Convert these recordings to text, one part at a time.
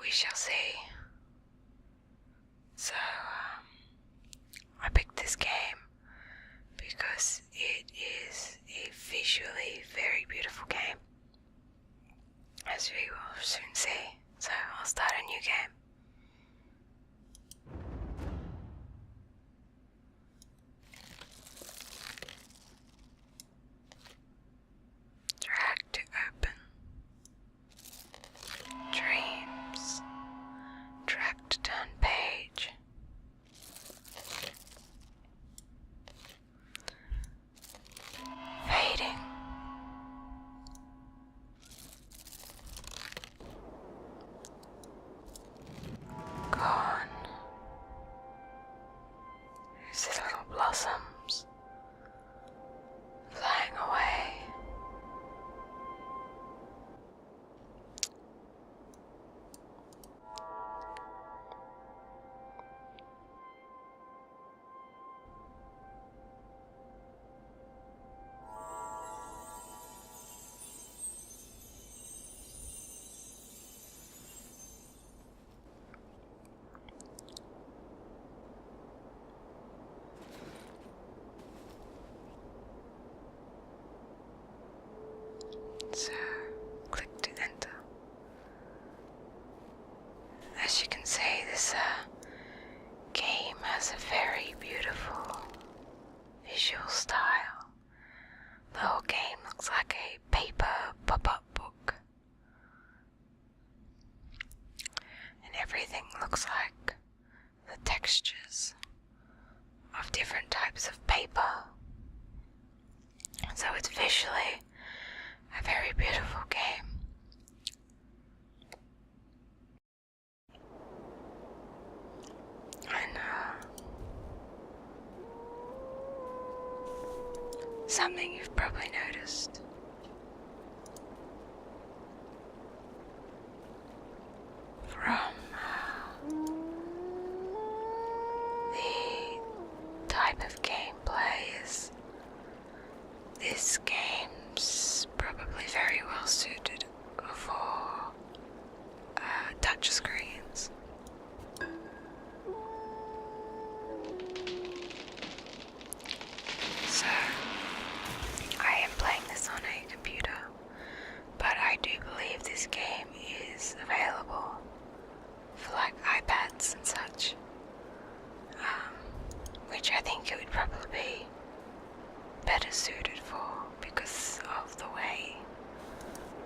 we shall see. So, I picked this game because it is a visually very beautiful game, as we will soon see. So, I'll start a new game. Drag to open. Dreams. Drag to turn page. Fading. Gone. There's the little blossoms flying away. So, click to enter. As you can see, this game has a very beautiful visual style. The whole game looks like a paper pop-up book. And everything looks like the textures of different types of paper. So it's visually a very beautiful game. And something you've probably noticed. From the type of gameplay is this game's probably very well suited for touch screens. So, I am playing this on a computer, but I do believe this game is available for like iPads and such, which I think it would probably be better suited for because of the way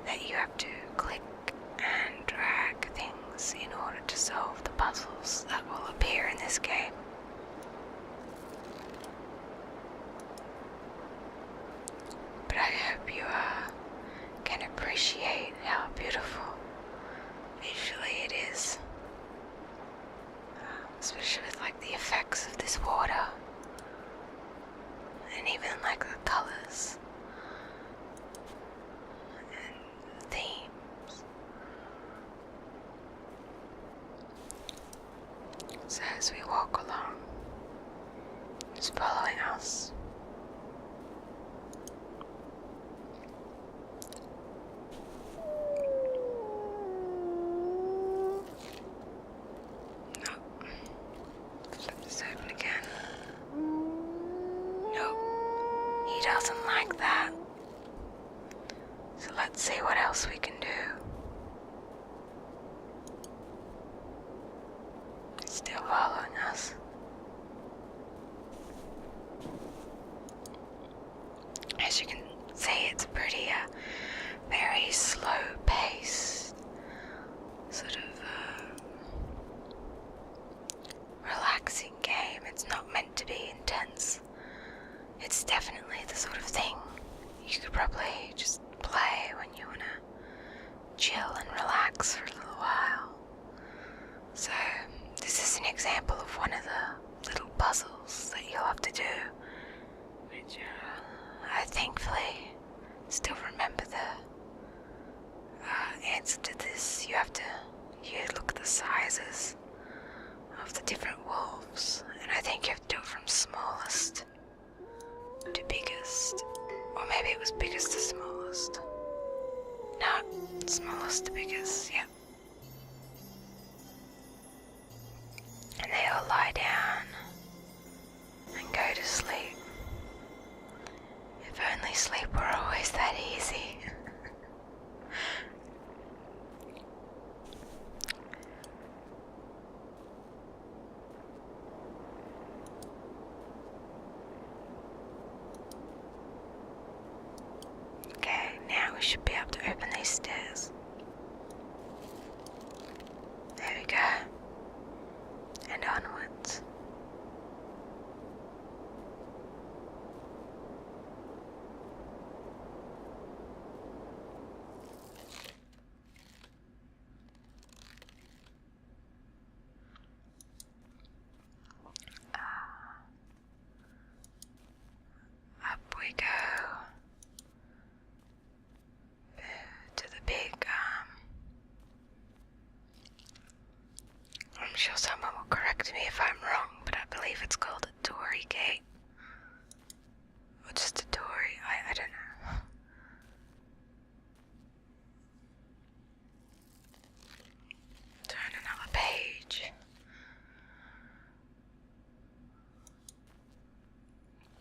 that you have to click and drag things in order to solve the puzzles that will appear in this game. But I hope you can appreciate how beautiful visually it is, especially with like the effects of this water. And even like the colours and themes. So as we walk along, it's following us. No. Flip this open again. Nope. He doesn't like that. So let's see what else we can do. It's still following us. As you can see, it's pretty very slow paced, sort of relaxing game. It's not meant to be intense. It's definitely the sort of thing you could probably just play when you want to chill and relax for a little while. So this is an example of one of the little puzzles that you'll have to do, which I thankfully still remember the answer to this. You look at the sizes of the different wolves, and I think you have to do it from smallest to biggest, or maybe it was biggest to smallest. No, smallest to biggest, yeah. sure someone will correct me if I'm wrong, but I believe it's called a Tory gate. Or just a Tory, I don't know. Turn another page.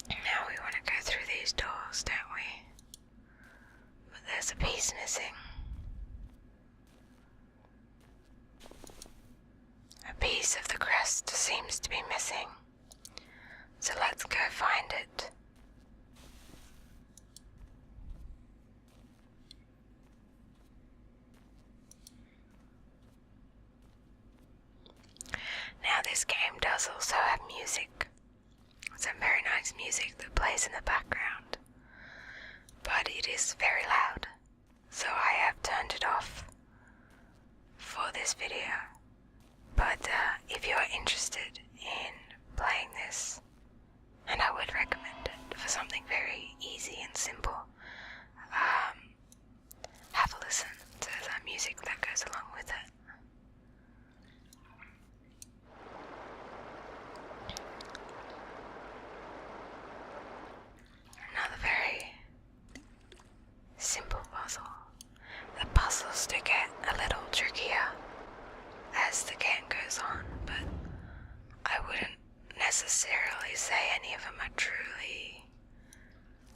Now we want to go through these doors, don't we? But there's a piece missing. A piece of the crest seems to be missing. So let's go find it. Now this game does also have music. Some very nice music that plays in the background. But it is very loud. So I have turned it off for this video. But if you're interested in playing this, and I would recommend it for something very easy and simple, have a listen to the music that goes along with it. Another very simple puzzle. The puzzles do get a little trickier as the game goes on, but I wouldn't necessarily say any of them are truly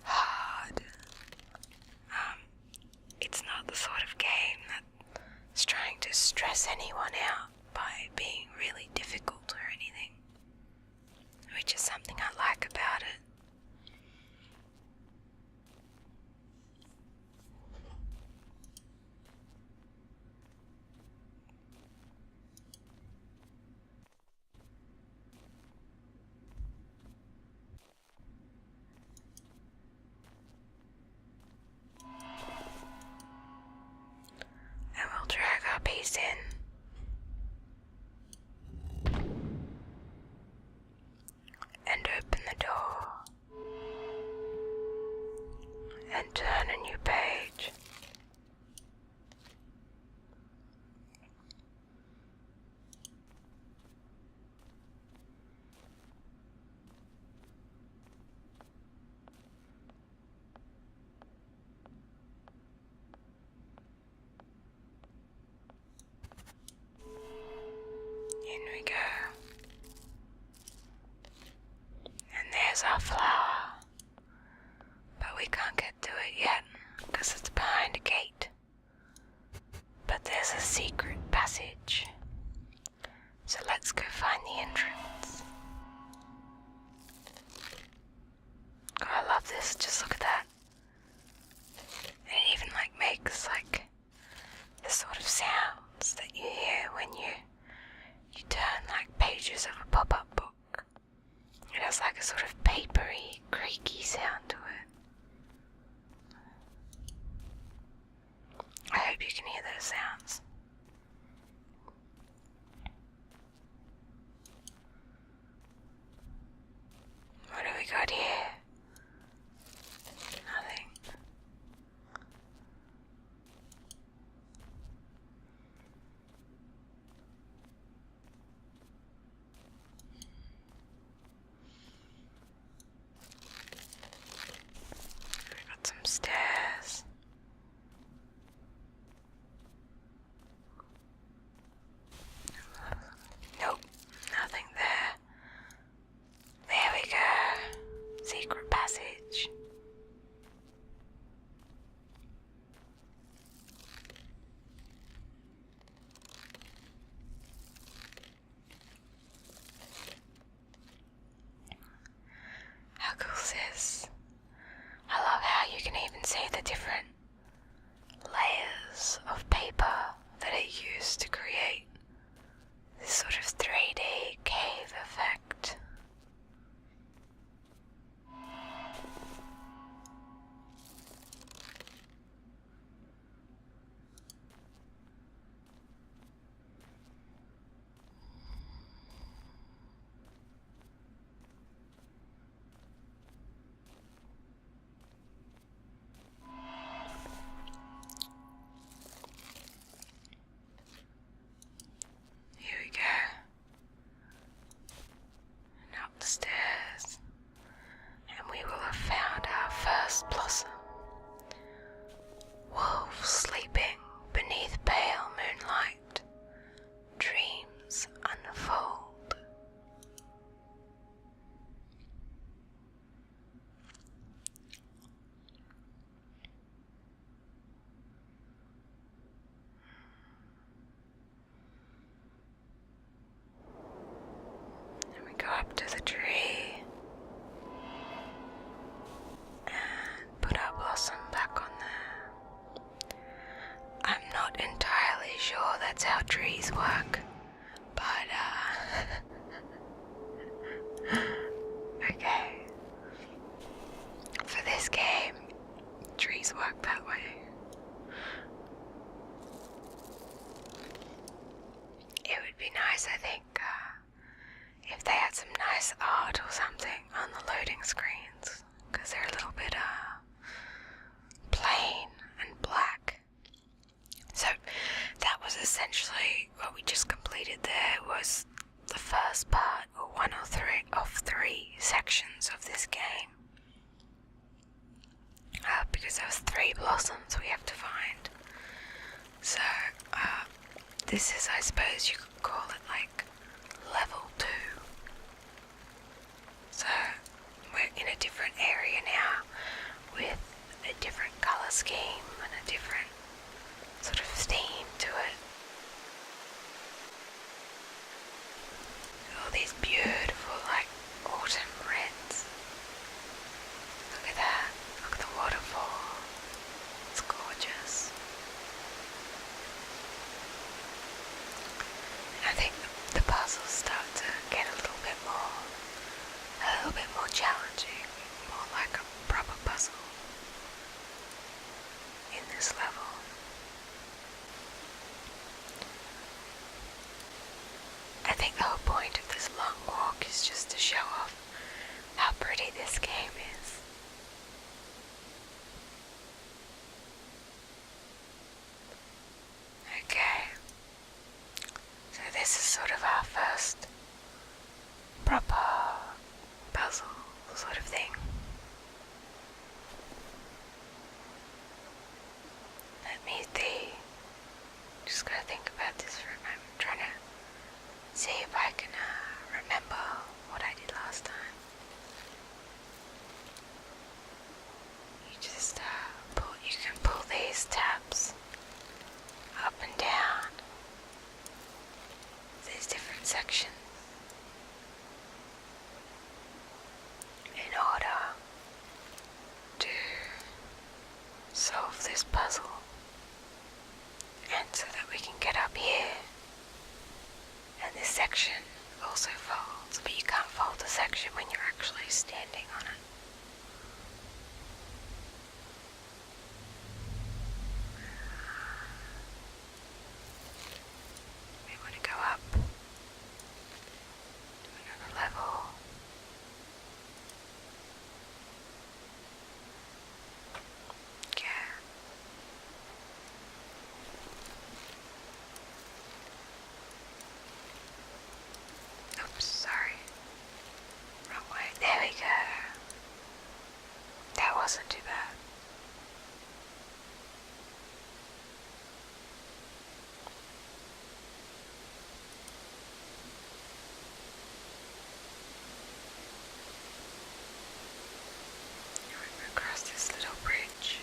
hard. It's not the sort of game that's trying to stress anyone out by being really difficult or anything, which is something I like about it. And we'll drag our piece in. And open the door. And turn a new page. In we go. And there's our flower. But we can't get to it yet, because it's behind a gate. But there's a secret passage. So let's go find the entrance. Oh, I love this, just look at that. And it even makes the sort of sounds that you hear when you turn pages of a pop-up book. It has a sort of papery, creaky sound to it. I hope you can hear those sounds. What do we got here? Nothing. We've got some stairs. up to the tree and put our blossom back on there. I'm not entirely sure that's how trees work, but okay. For this game, trees work that way. It would be nice, I think, if they had some nice art or something on the loading screens, because they're a little bit plain and black. So that was essentially what we just completed there, was the first part, or one of three sections of this game. Because there was 3 blossoms we have to find. So this is, I suppose you could call it like level 2. So we're in a different area now with a different colour scheme and a different sort of theme to it. All these beautiful like autumn reds. Look at that. Look at the waterfall. It's gorgeous. I think the puzzles start to get a little bit more challenging, more like a proper puzzle in this level. I think the whole point of this long walk is just to show off how pretty this game is. Okay, so this is sort of our first proper puzzle sort of thing. Let me see. Just gotta think about this for a moment. I'm trying to see if I can remember what I did last time. You can pull these tabs up and down these different sections in order to solve this puzzle, and so that we can get up here. And this section also folds, but you can't fold the section when you're actually standing on it. We want to go up to another level. Okay. Oops, sorry. Wrong way. There we go. That wasn't too bad. We're across this little bridge.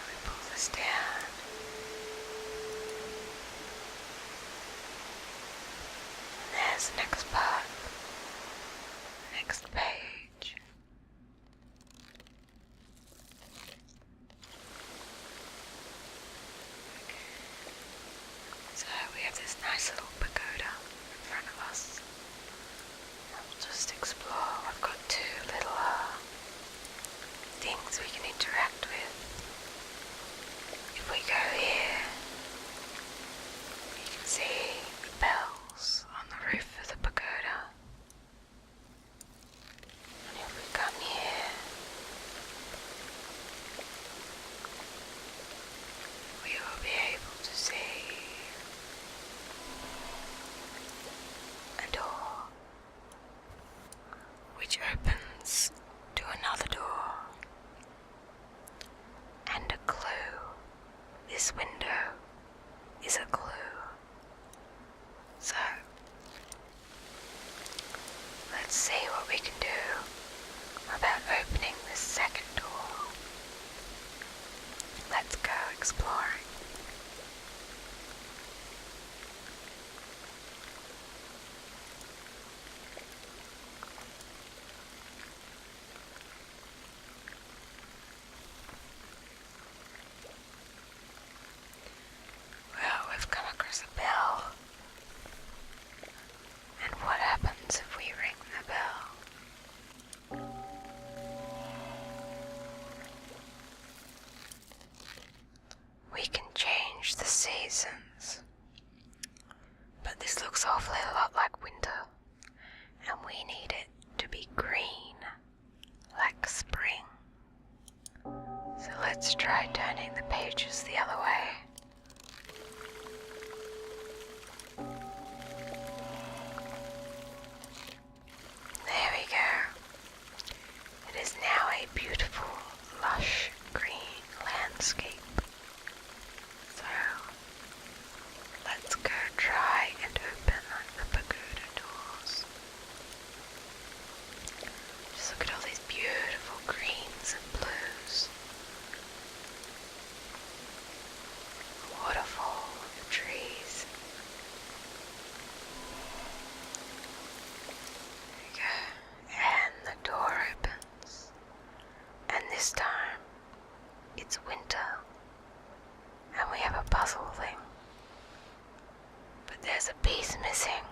We pull this down. And there's the next part. Next page. So we have this nice little pagoda in front of us. We'll just explore. We've got 2 little things we can interact with. If we go here, you can see the bells on the roof of the pagoda. what we can do about opening this second door. Let's go exploring. Well, we've come across a bell. And what happens if we ring the bell? We can change the seasons. But this looks awfully a lot like winter. And we need it to be green, like spring. So let's try turning the pages the other way. There we go. It is now a beautiful, lush, green landscape. So, let's go try and open the pagoda doors. Just look at all these beautiful greens and blues. A waterfall of trees. There we go. And the door opens. And this time, it's winter. And we have a puzzle thing. But there's a piece missing.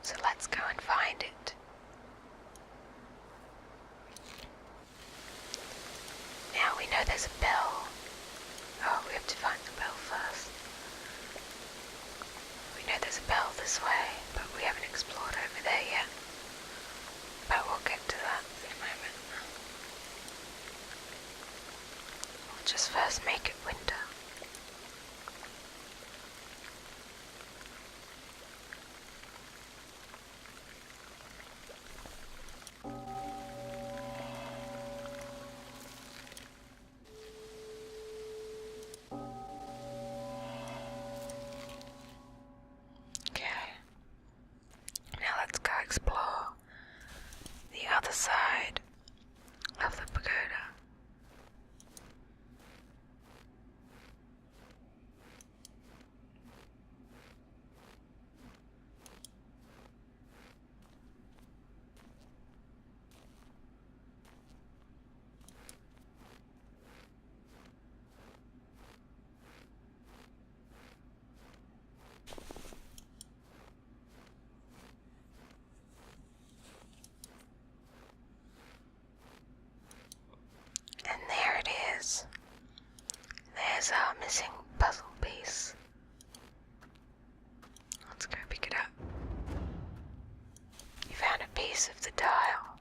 So let's go and find it. Now we know there's a bell. Oh, we have to find the bell first. We know there's a bell this way, but we haven't explored over there yet. But we'll get to that in a moment. We'll just first make it winter. Explore the other side of the pagoda. There's our missing puzzle piece. Let's go pick it up. You found a piece of the dial.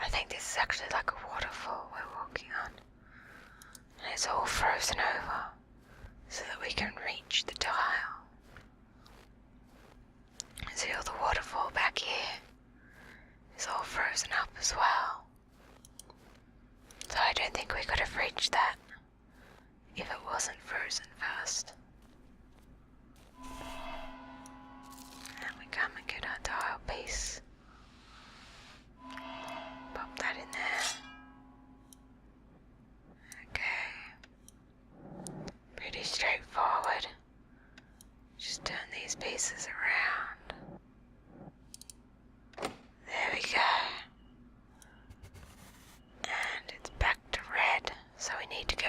I think this is actually like a waterfall we're walking on. And it's all frozen over so that we can reach the dial. See all the waterfall back here is all frozen up as well. So I don't think we could have reached that if it wasn't frozen first. And we come and get our dial piece. Pop that in there. Okay. Pretty straightforward. Just turn these pieces around. There we go. And it's back to red, so we need to go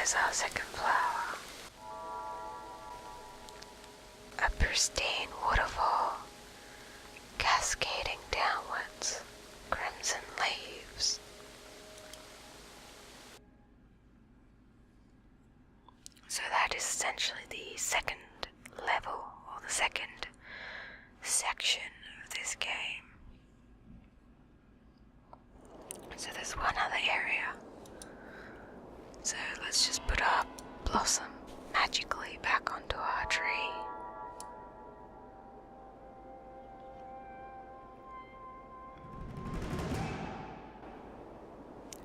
there's our second flower. A pristine waterfall, cascading downwards, crimson leaves. So that is essentially the second level, or the second section of this game. So there's one other area. So let's just put our blossom magically back onto our tree.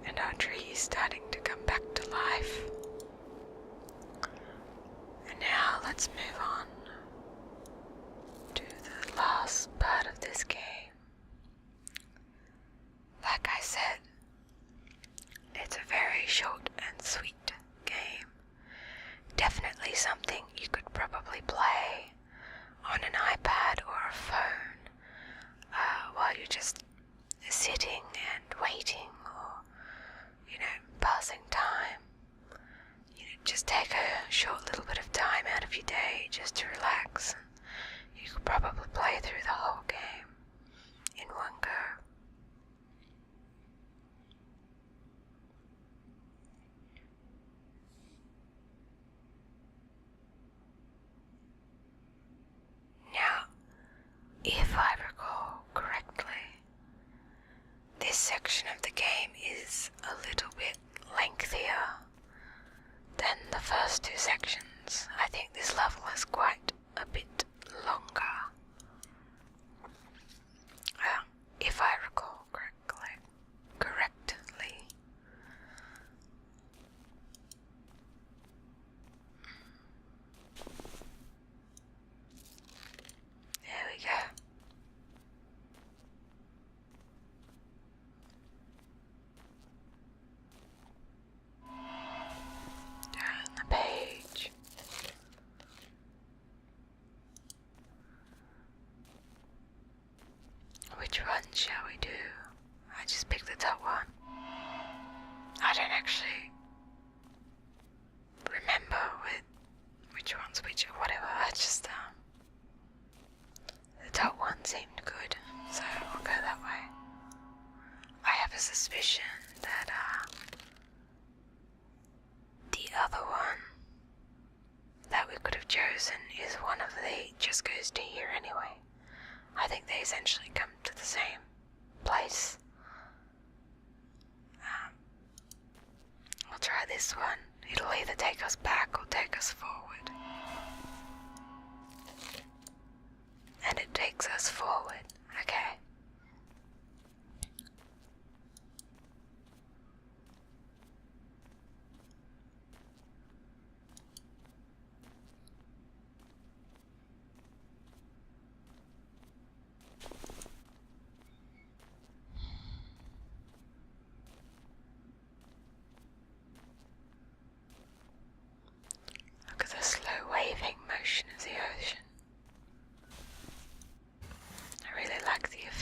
And our tree is starting to come back to life. And now let's move on to the last part of this game. Like I said, it's a very short and sweet game. Definitely something you could probably play on an iPad or a phone while you're just sitting and waiting, or, passing time. Just take a short little bit of time out of your day just to relax. You could probably play through the whole game in one go. Now, if I recall correctly, this section of the game is a little bit lengthier than the first two sections. I think this level is quite a bit longer. If I recall correctly. There we go. Turn the page. Which one shall we do? I just picked the top one. I don't actually remember which one's which or whatever. I just the top one seemed good, so I'll go that way. I have a suspicion that the other one that we could have chosen is one of the just goes to here anyway. I think they essentially come to the same place. I'll try this one. It'll either take us back or take us forward. And it takes us forward. Okay. Look at the slow waving motion of the ocean. I really like the effect.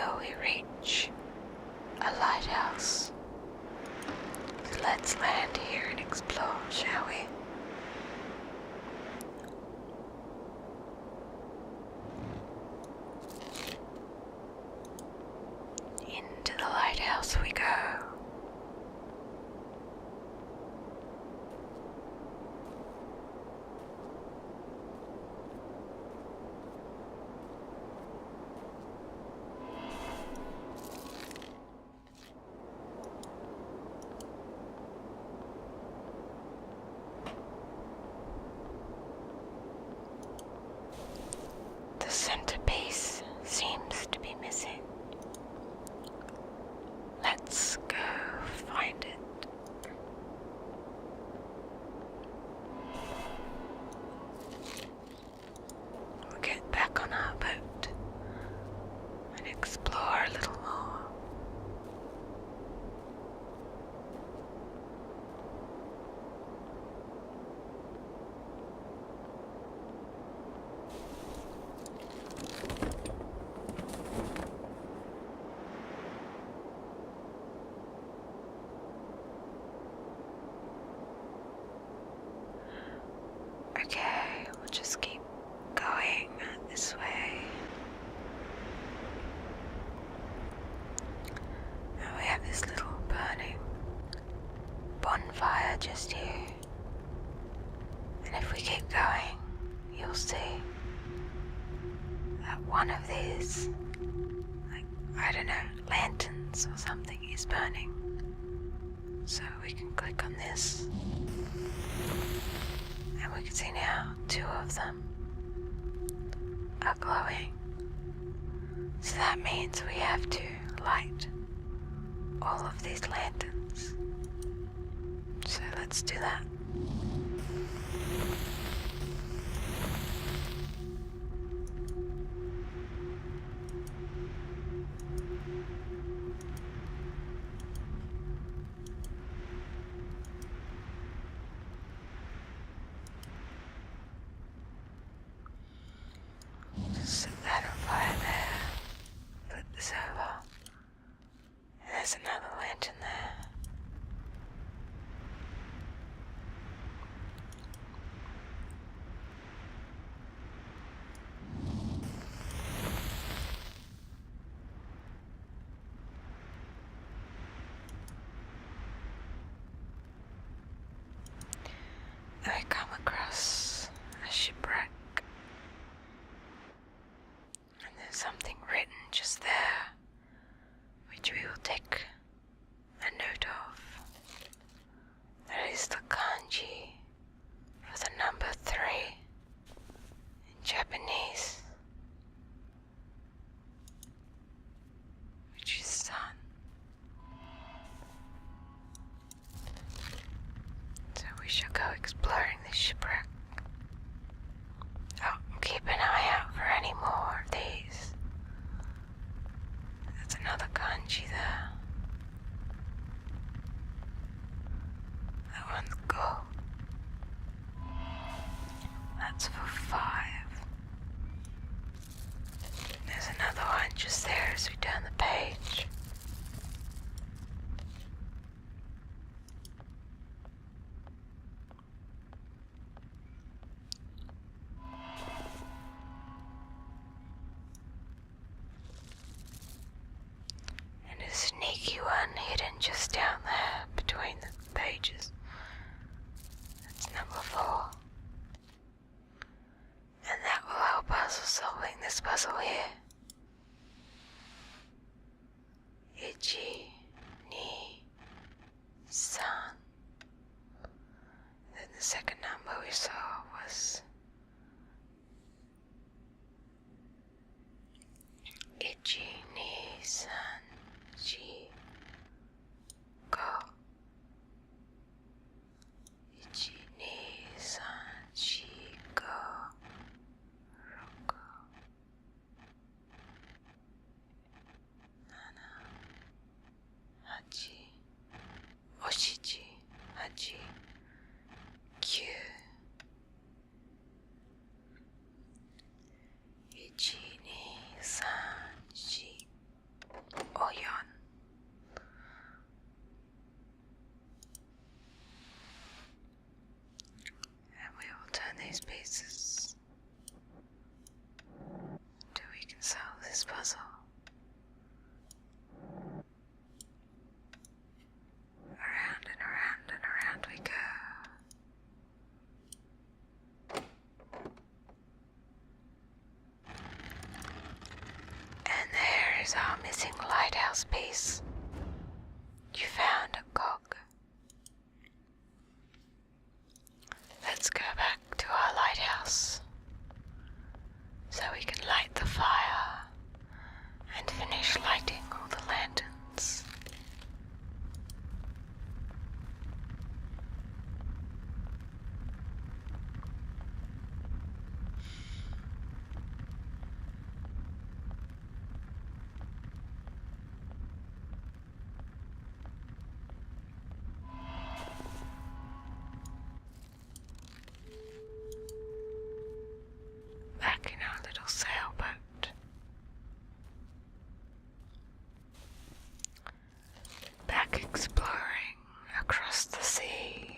until we reach a lighthouse. So let's land here and explore, shall we? Into the lighthouse we go. The centerpiece seems to be missing. Let's go find it. We'll get back on our boat and explore a little more. Okay, we'll just keep going this way. Now we have this little burning bonfire just here. And if we keep going, you'll see that one of these, like, I don't know, lanterns or something is burning. So we can click on this. And we can see now 2 of them are glowing. So that means we have to light all of these lanterns. So let's do that. Set that on fire there. Flip this over. And there's another lantern there. And we come across a shipwreck. And there's something written just there, which we will take a note of. That is the kanji for the number 3 in Japanese, which is sun. So we shall go exploring this shipwreck. Oh, keep an eye out for any more of these. There's another kanji there. That one's go. That's for 5. There's another one just there as we turn the page. And a sneaky one hidden just down there between the pages. That's number 4. And that will help us with solving this puzzle here. Ichi, ni, san. Then the second number we saw was Ichi, ni, san, ji, go. There's our missing lighthouse piece. You found a cog. Let's go back to our lighthouse so we can light the fire and finish lighting all the lanterns. Back in our little sailboat. Back exploring across the sea.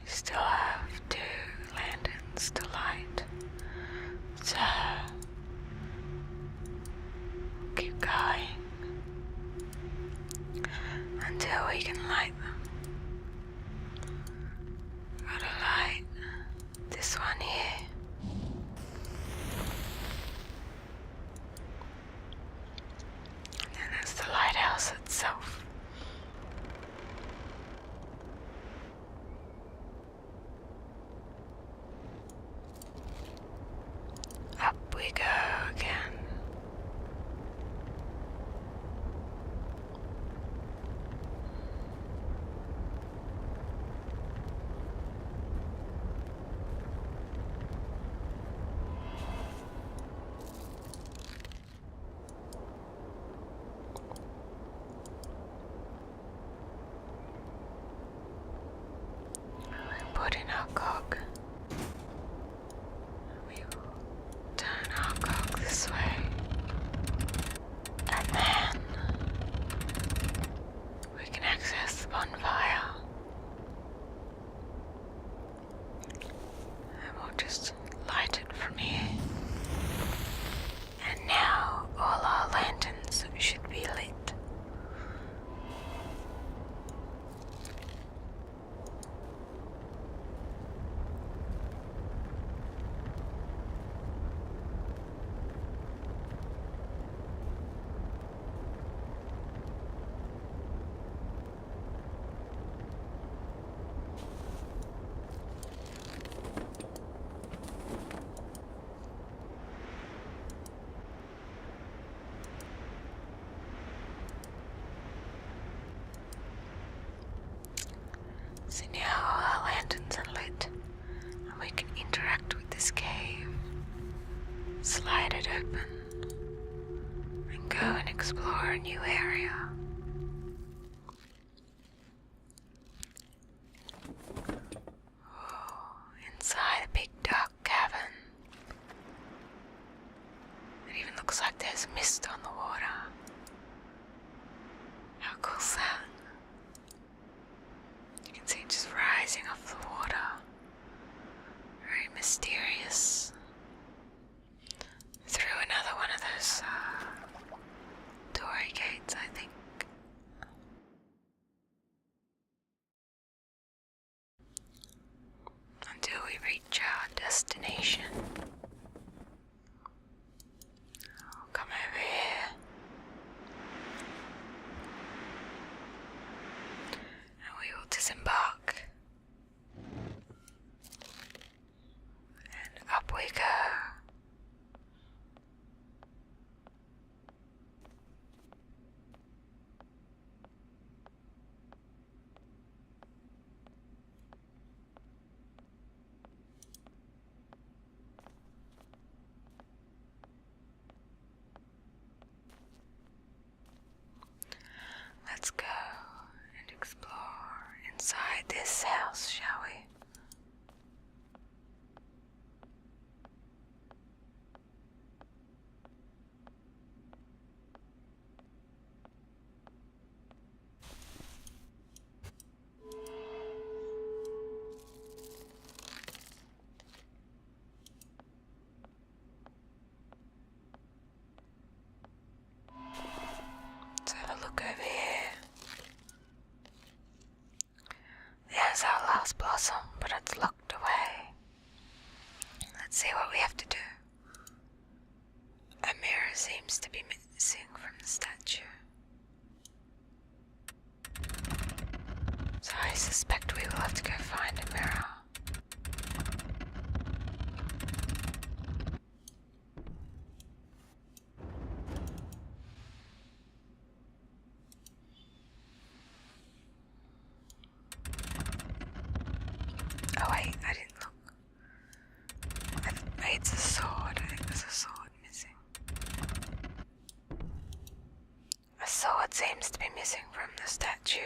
We still have 2 lanterns to light, so keep going until we can light them. Gotta light this one here. And then there's the lighthouse itself. Up we go again. We put in our cog. We will turn our cog this way. And then we can access the bonfire. And we'll just light it from here. And now all our lanterns should be lit. So now all our lanterns are lit, and we can interact with this cave, slide it open, and go and explore a new area. Oh, inside a big dark cavern. It even looks like there's mist on the water. How cool's that? You can see it just rising off the water. Very mysterious. Through another one of those dory gates, I think. Until we reach our destination. I'll come over here. And we will disembark. And up we go. Let's go and explore inside awesome, but it's locked away. Let's see what we have to do. A mirror seems to be missing from the statue. So I suspect we will have to go find a mirror. Oh wait, I didn't look. It's a sword. I think there's a sword missing. A sword seems to be missing from the statue.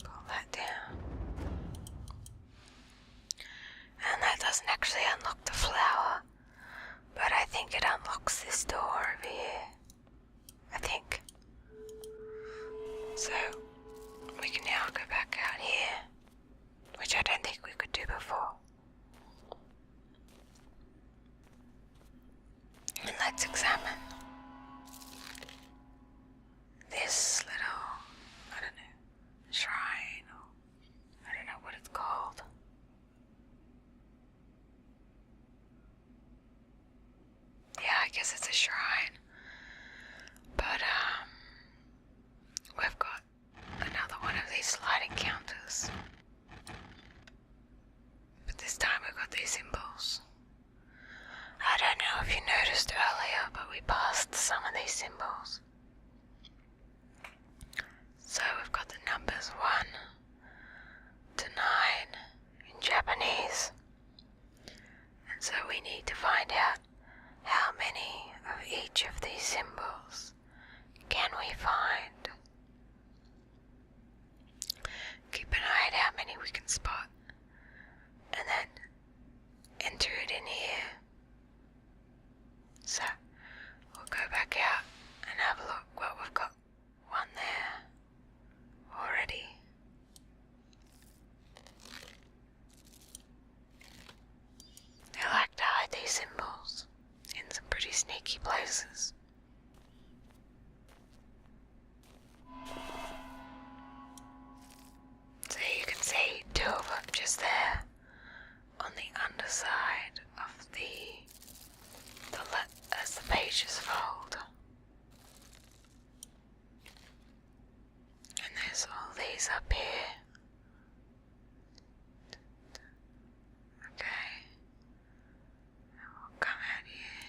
Pull that down. And that doesn't actually unlock the flower, but I think it unlocks this door over here. I think. So, we can now go back out here, which I don't think we could do before. And let's examine this little, I don't know, shrine, or I don't know what it's called. Yeah, I guess it's a shrine. But, we've got another one of these sliding counters. But this time we've got these symbols. I don't know if you noticed earlier, but we passed some of these symbols. So we've got the numbers 1 to 9 in Japanese. And so we need to find out how many of each of these symbols can we find. Keep an eye at how many we can spot, and then enter it in here. So we'll go back out and have a look. Well, we've got one there already. They like to hide these symbols in some pretty sneaky places. So you can see 2 of them just there on the underside of as the pages fold. And there's all these up here. Okay. And we'll come out here.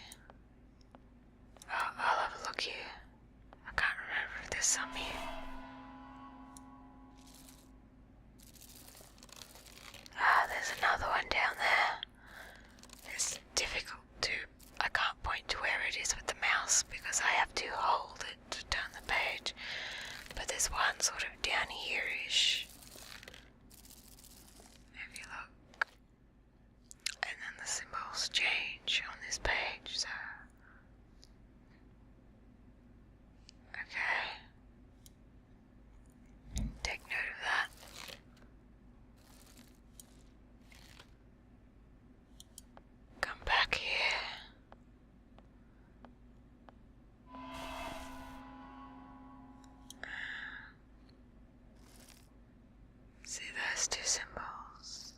Oh, I'll have a look here. I can't remember if there's some here. There's another one down there. It's difficult to, I can't point to where it is with the mouse because I have to hold it to turn the page. But there's one sort of down here-ish. If you look. And then the symbols change on this page, so. Okay. Take note of that. Come back here. See those 2 symbols?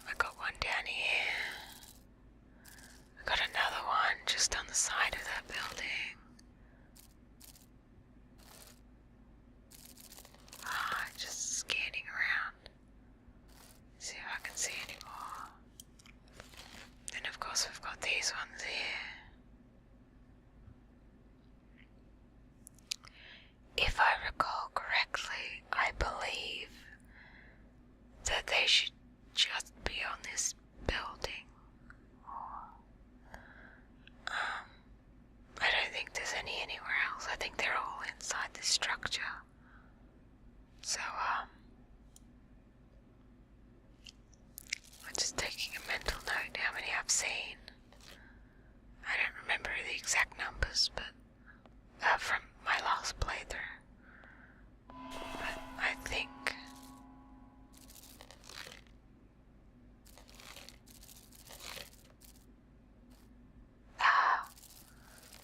I got one down here. I got another one just on the side of that building. Just scanning around. See if I can see any more. Then of course we've got these ones here. If I recall correctly, I believe that they should just be on this building. I don't think there's any anywhere else. I think they're all inside this structure. So, I'm just taking a mental note how many I've seen. I don't remember the exact numbers, but from my last playthrough. But I think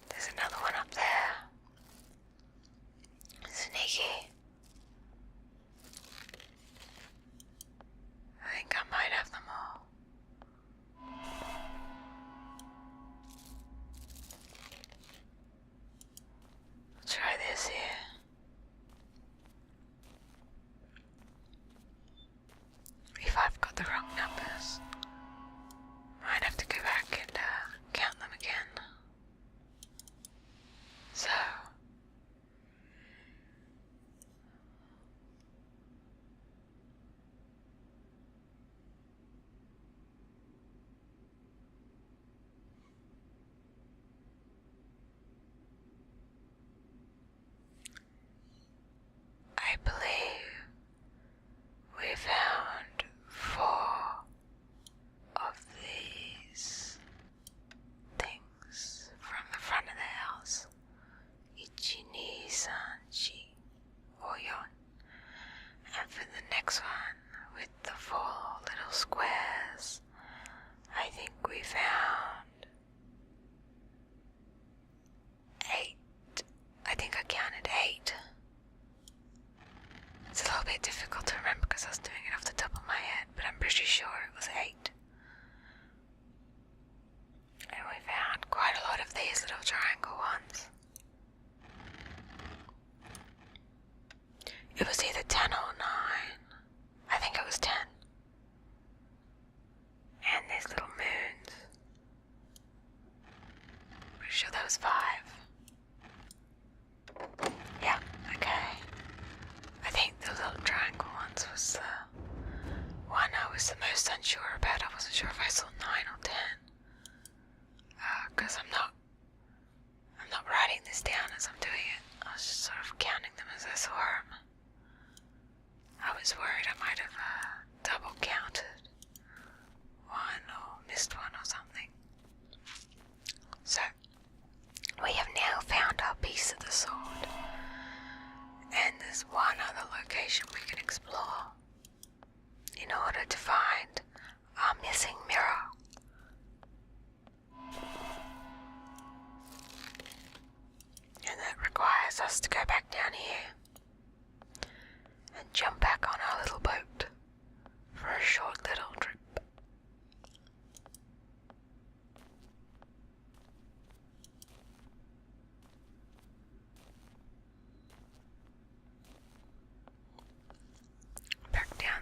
there's another one up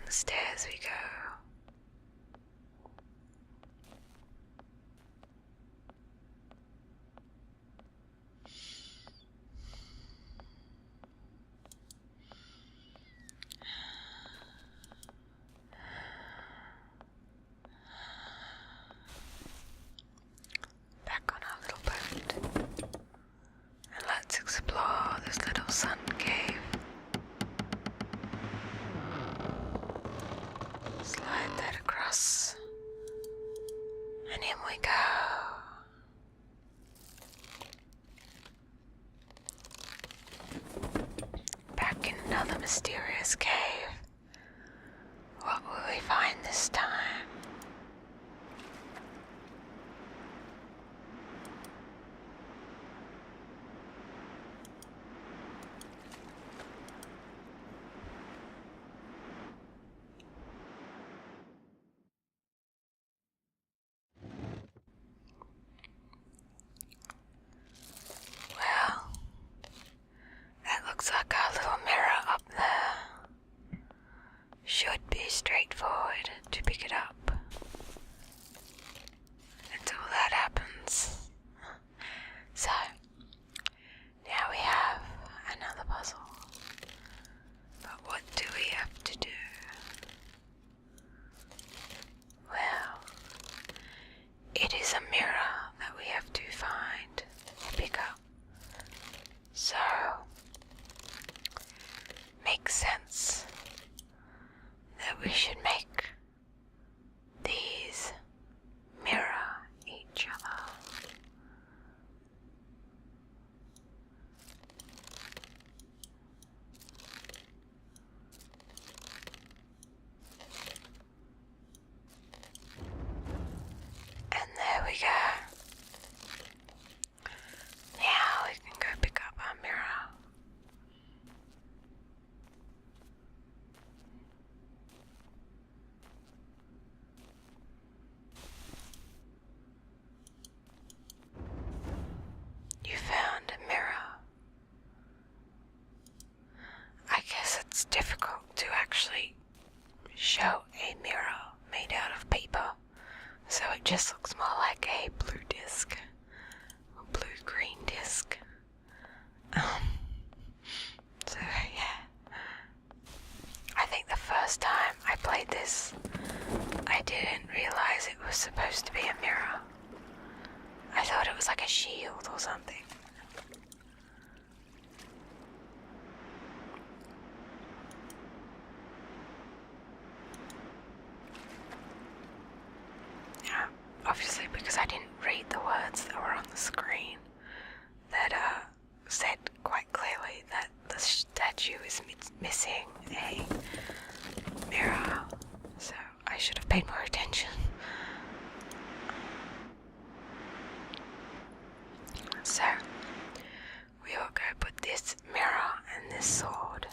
the stairs we go. Back on our little boat. And let's explore this little sun cave. Slide that across. And in we go. Back in another mysterious cave. What will we find this time? Well, that looks like our little mirror up there. Should be straightforward to pick it up. Until that happens. So, now we have another puzzle. But what do we have to do? Well, it is a mirror that we have to find and pick up. So, makes sense that we should make these mirror each other. And there we go. Now we can go pick up our mirror. You found a mirror. I guess it's difficult to actually show a mirror made out of paper, so it just looks more like a blue disc, or blue-green disc. So yeah, I think the first time I played this, I didn't realize it was supposed to be a mirror. I thought it was like a shield or something. Yeah, obviously because I didn't read the words that were on the screen that said quite clearly that the statue is missing a mirror, so I should have paid more attention. So, we will go put this mirror and this sword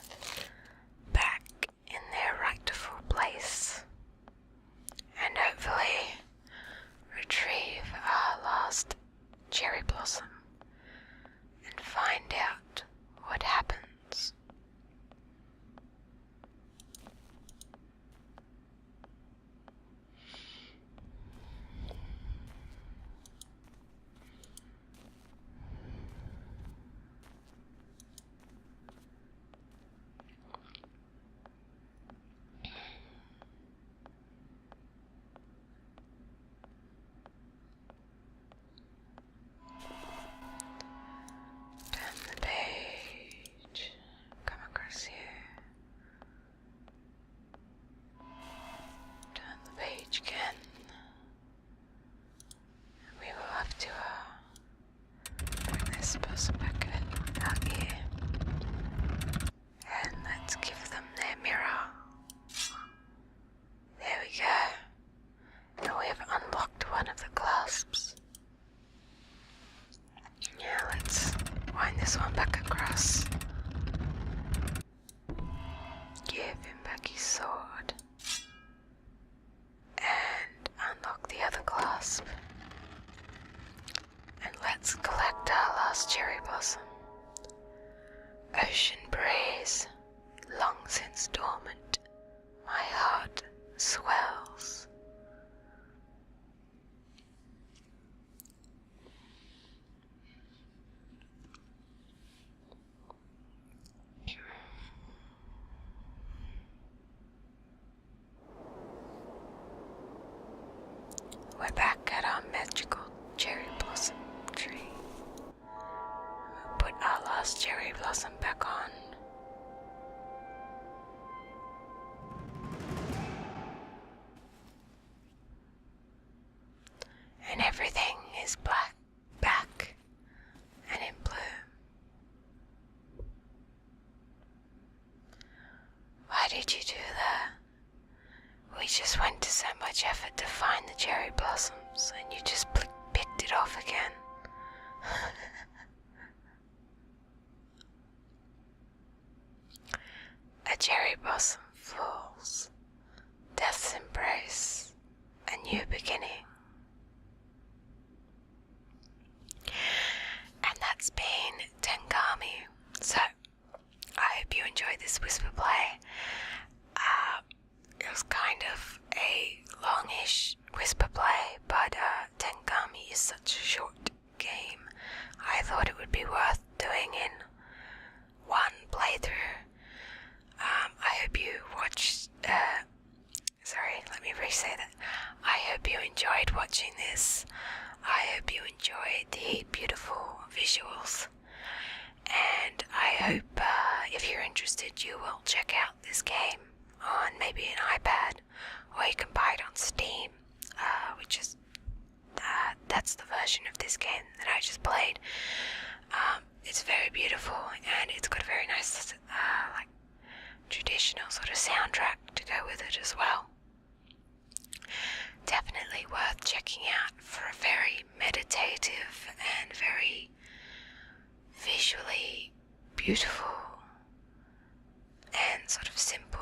back in their rightful place, and hopefully retrieve our last cherry blossom and find out what happens. we're back at our magical cherry blossom tree. We'll put our last cherry blossom back on. And everything is back and in bloom. Why did you do that? We just went to so much effort to find the cherry blossoms, and you just picked it off again. A cherry blossom falls, death's embrace, a new beginning. And that's been Tengami. So, I hope you enjoyed this whisper play. It was kind of a longish whisper play, but Tengami is such a short game. I thought it would be worth doing in one playthrough. I hope you watched. Let me re-say that. I hope you enjoyed watching this. I hope you enjoyed the beautiful visuals. And I hope if you're interested, you will check out this game on maybe an iPad, or you can buy it on Steam, which is that's the version of this game that I just played. It's very beautiful, and it's got a very nice like traditional sort of soundtrack to go with it as well. Definitely worth checking out for a very meditative and very visually beautiful and sort of simple